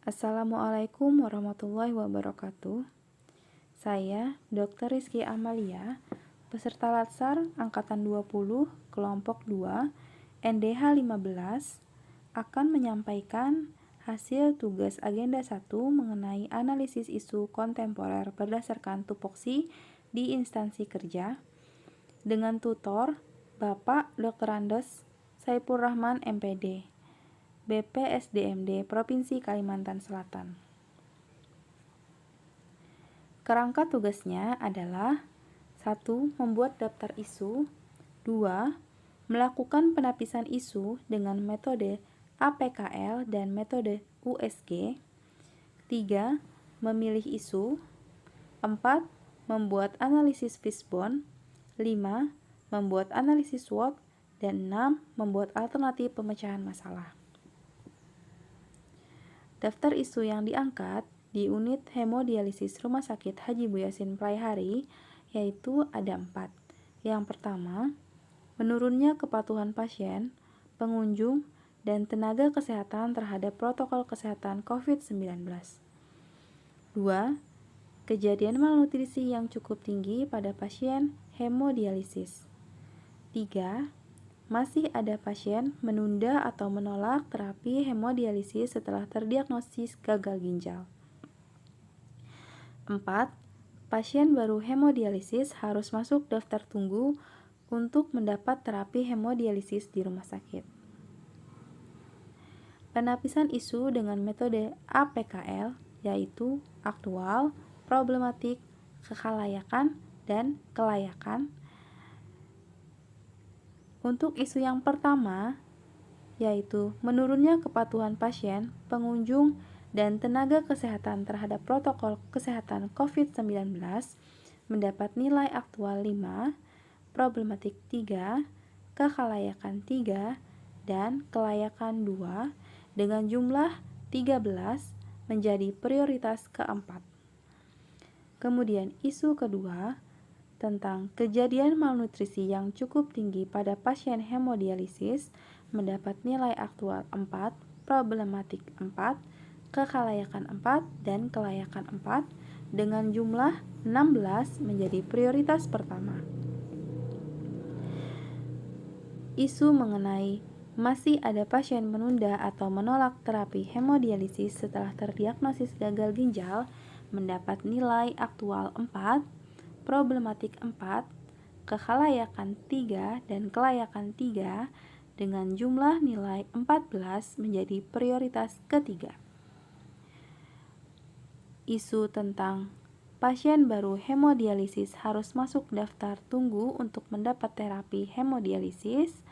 Assalamualaikum warahmatullahi wabarakatuh. Saya Dr. Rizky Amalia, peserta Latsar Angkatan 20, Kelompok 2, NDH 15, akan menyampaikan hasil tugas agenda 1 mengenai analisis isu kontemporer berdasarkan tupoksi di instansi kerja dengan tutor Bapak Dr. Andes Saipur Rahman MPD, BPSDMD Provinsi Kalimantan Selatan. Kerangka tugasnya adalah 1. Membuat daftar isu. 2. Melakukan penapisan isu dengan metode APKL dan metode USG. 3. Memilih isu. 4. Membuat analisis fishbone. 5. Membuat analisis SWOT. Dan 6. Membuat alternatif pemecahan masalah. Daftar isu yang diangkat di unit hemodialisis Rumah Sakit Haji Bu Yasin Praihari yaitu ada 4. Yang pertama, menurunnya kepatuhan pasien, pengunjung, dan tenaga kesehatan terhadap protokol kesehatan COVID-19. 2. Kejadian malnutrisi yang cukup tinggi pada pasien hemodialisis. 3. Masih ada pasien menunda atau menolak terapi hemodialisis setelah terdiagnosis gagal ginjal. 4. Pasien baru hemodialisis harus masuk daftar tunggu untuk mendapat terapi hemodialisis di rumah sakit. Penapisan isu dengan metode APKL yaitu aktual, problematik, kekhalayakan, dan kelayakan. Untuk isu yang pertama, yaitu menurunnya kepatuhan pasien, pengunjung, dan tenaga kesehatan terhadap protokol kesehatan COVID-19 mendapat nilai aktual 5, problematik 3, kekhalayakan 3, dan kelayakan 2 dengan jumlah 13 menjadi prioritas keempat. Kemudian isu kedua tentang kejadian malnutrisi yang cukup tinggi pada pasien hemodialisis mendapat nilai aktual 4, problematik 4, kekhalayakan 4, dan kelayakan 4 dengan jumlah 16 menjadi prioritas pertama. Isu mengenai masih ada pasien menunda atau menolak terapi hemodialisis setelah terdiagnosis gagal ginjal mendapat nilai aktual 4, problematik 4, kekhalayakan 3, dan kelayakan 3 dengan jumlah nilai 14 menjadi prioritas ketiga. Isu tentang pasien baru hemodialisis harus masuk daftar tunggu untuk mendapat terapi hemodialisis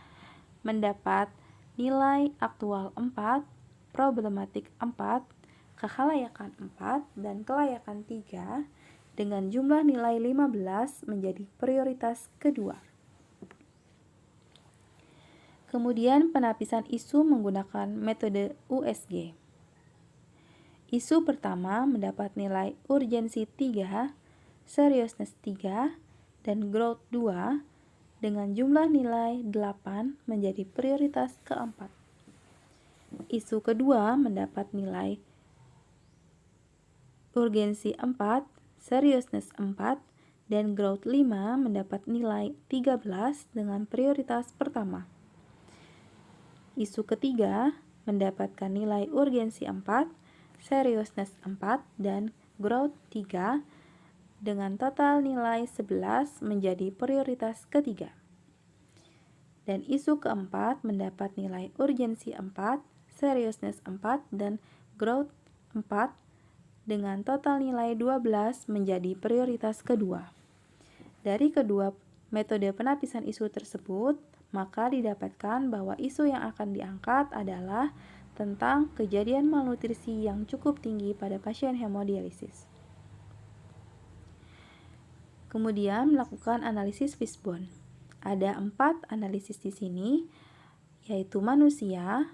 mendapat nilai aktual 4, problematik 4, kekhalayakan 4, dan kelayakan 3 dengan jumlah nilai 15 menjadi prioritas kedua. Kemudian penapisan isu menggunakan metode USG. Isu pertama mendapat nilai urgensi 3, seriousness 3, dan growth 2 dengan jumlah nilai 8 menjadi prioritas keempat. Isu kedua mendapat nilai urgensi 4, seriousness 4, dan growth 5 mendapat nilai 13 dengan prioritas pertama. Isu ketiga mendapatkan nilai urgensi 4, seriousness 4, dan growth 3 dengan total nilai 11 menjadi prioritas ketiga. Dan isu keempat mendapat nilai urgensi 4, seriousness 4, dan growth 4 dengan total nilai 12 menjadi prioritas kedua. Dari kedua metode penapisan isu tersebut, maka didapatkan bahwa isu yang akan diangkat adalah tentang kejadian malnutrisi yang cukup tinggi pada pasien hemodialisis. Kemudian melakukan analisis fishbone. Ada 4 analisis di sini, yaitu manusia,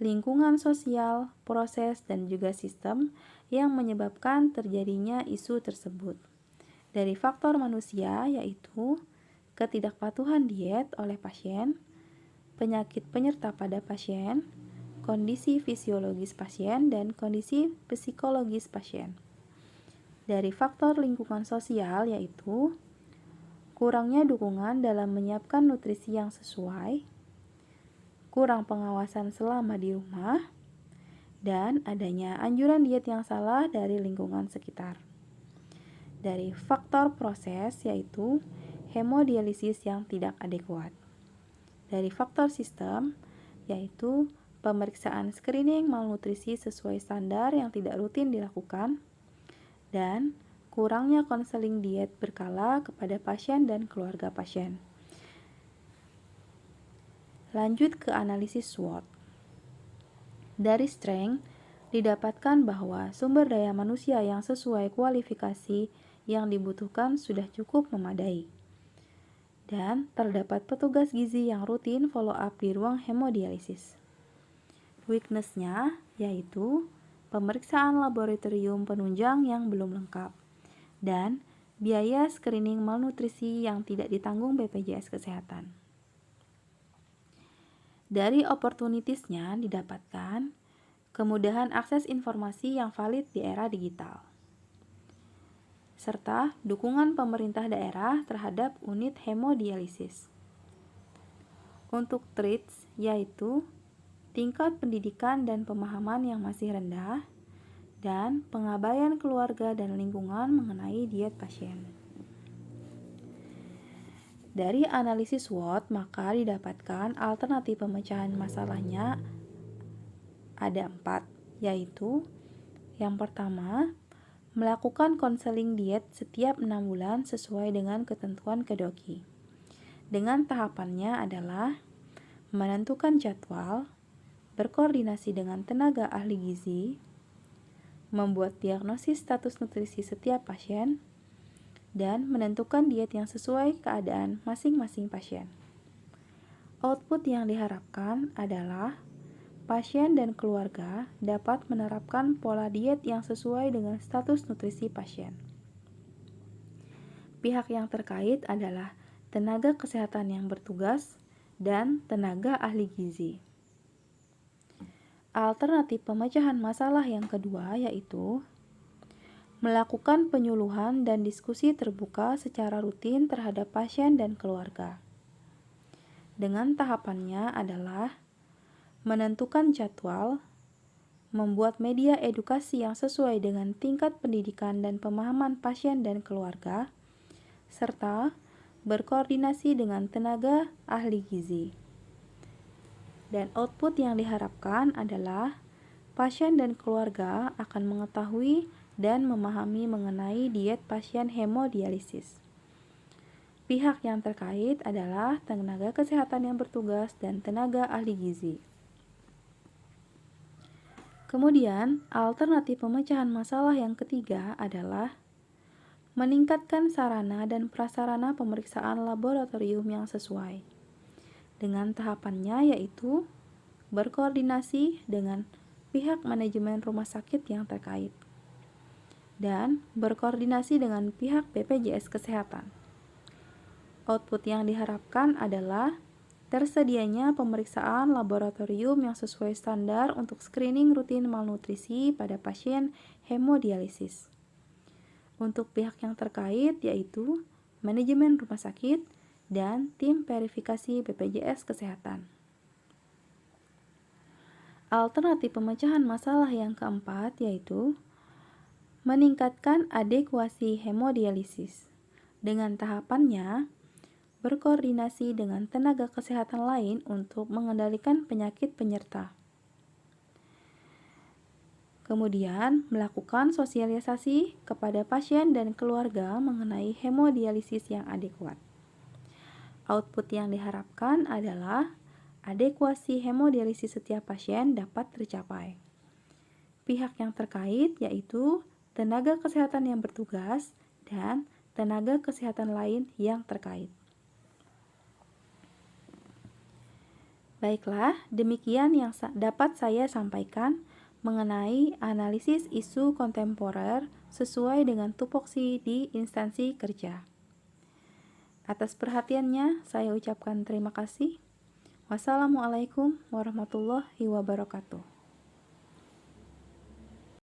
lingkungan sosial, proses, dan juga sistem yang menyebabkan terjadinya isu tersebut. Dari faktor manusia yaitu ketidakpatuhan diet oleh pasien, penyakit penyerta pada pasien, kondisi fisiologis pasien, dan kondisi psikologis pasien. Dari faktor lingkungan sosial yaitu kurangnya dukungan dalam menyiapkan nutrisi yang sesuai, kurang pengawasan selama di rumah, dan adanya anjuran diet yang salah dari lingkungan sekitar. Dari faktor proses yaitu hemodialisis yang tidak adekuat. Dari faktor sistem yaitu pemeriksaan screening malnutrisi sesuai standar yang tidak rutin dilakukan, dan kurangnya konseling diet berkala kepada pasien dan keluarga pasien. Lanjut ke analisis SWOT. Dari strength, didapatkan bahwa sumber daya manusia yang sesuai kualifikasi yang dibutuhkan sudah cukup memadai. Dan terdapat petugas gizi yang rutin follow up di ruang hemodialisis. Weakness-nya yaitu pemeriksaan laboratorium penunjang yang belum lengkap dan biaya screening malnutrisi yang tidak ditanggung BPJS Kesehatan. Dari opportunities-nya didapatkan kemudahan akses informasi yang valid di era digital, serta dukungan pemerintah daerah terhadap unit hemodialisis. Untuk traits yaitu tingkat pendidikan dan pemahaman yang masih rendah, dan pengabaian keluarga dan lingkungan mengenai diet pasien. Dari analisis SWOT, maka didapatkan alternatif pemecahan masalahnya ada 4, yaitu yang pertama, melakukan konseling diet setiap 6 bulan sesuai dengan ketentuan Kedoki. Dengan tahapannya adalah menentukan jadwal, berkoordinasi dengan tenaga ahli gizi, membuat diagnosis status nutrisi setiap pasien, dan menentukan diet yang sesuai keadaan masing-masing pasien. Output yang diharapkan adalah pasien dan keluarga dapat menerapkan pola diet yang sesuai dengan status nutrisi pasien. Pihak yang terkait adalah tenaga kesehatan yang bertugas dan tenaga ahli gizi. Alternatif pemecahan masalah yang kedua yaitu melakukan penyuluhan dan diskusi terbuka secara rutin terhadap pasien dan keluarga. Dengan tahapannya adalah menentukan jadwal, membuat media edukasi yang sesuai dengan tingkat pendidikan dan pemahaman pasien dan keluarga, serta berkoordinasi dengan tenaga ahli gizi. Dan output yang diharapkan adalah pasien dan keluarga akan mengetahui dan memahami mengenai diet pasien hemodialisis. Pihak yang terkait adalah tenaga kesehatan yang bertugas dan tenaga ahli gizi. Kemudian, alternatif pemecahan masalah yang ketiga adalah meningkatkan sarana dan prasarana pemeriksaan laboratorium yang sesuai. Dengan tahapannya yaitu berkoordinasi dengan pihak manajemen rumah sakit yang terkait dan berkoordinasi dengan pihak BPJS Kesehatan. Output yang diharapkan adalah tersedianya pemeriksaan laboratorium yang sesuai standar untuk screening rutin malnutrisi pada pasien hemodialisis. Untuk pihak yang terkait yaitu manajemen rumah sakit dan tim verifikasi BPJS Kesehatan. Alternatif pemecahan masalah yang keempat yaitu meningkatkan adekuasi hemodialisis. Dengan tahapannya, berkoordinasi dengan tenaga kesehatan lain untuk mengendalikan penyakit penyerta. Kemudian, melakukan sosialisasi kepada pasien dan keluarga mengenai hemodialisis yang adekuat. Output yang diharapkan adalah adekuasi hemodialisis setiap pasien dapat tercapai. Pihak yang terkait yaitu tenaga kesehatan yang bertugas dan tenaga kesehatan lain yang terkait. Baiklah, demikian yang dapat saya sampaikan mengenai analisis isu kontemporer sesuai dengan tupoksi di instansi kerja. Atas perhatiannya, saya ucapkan terima kasih. Wassalamualaikum warahmatullahi wabarakatuh.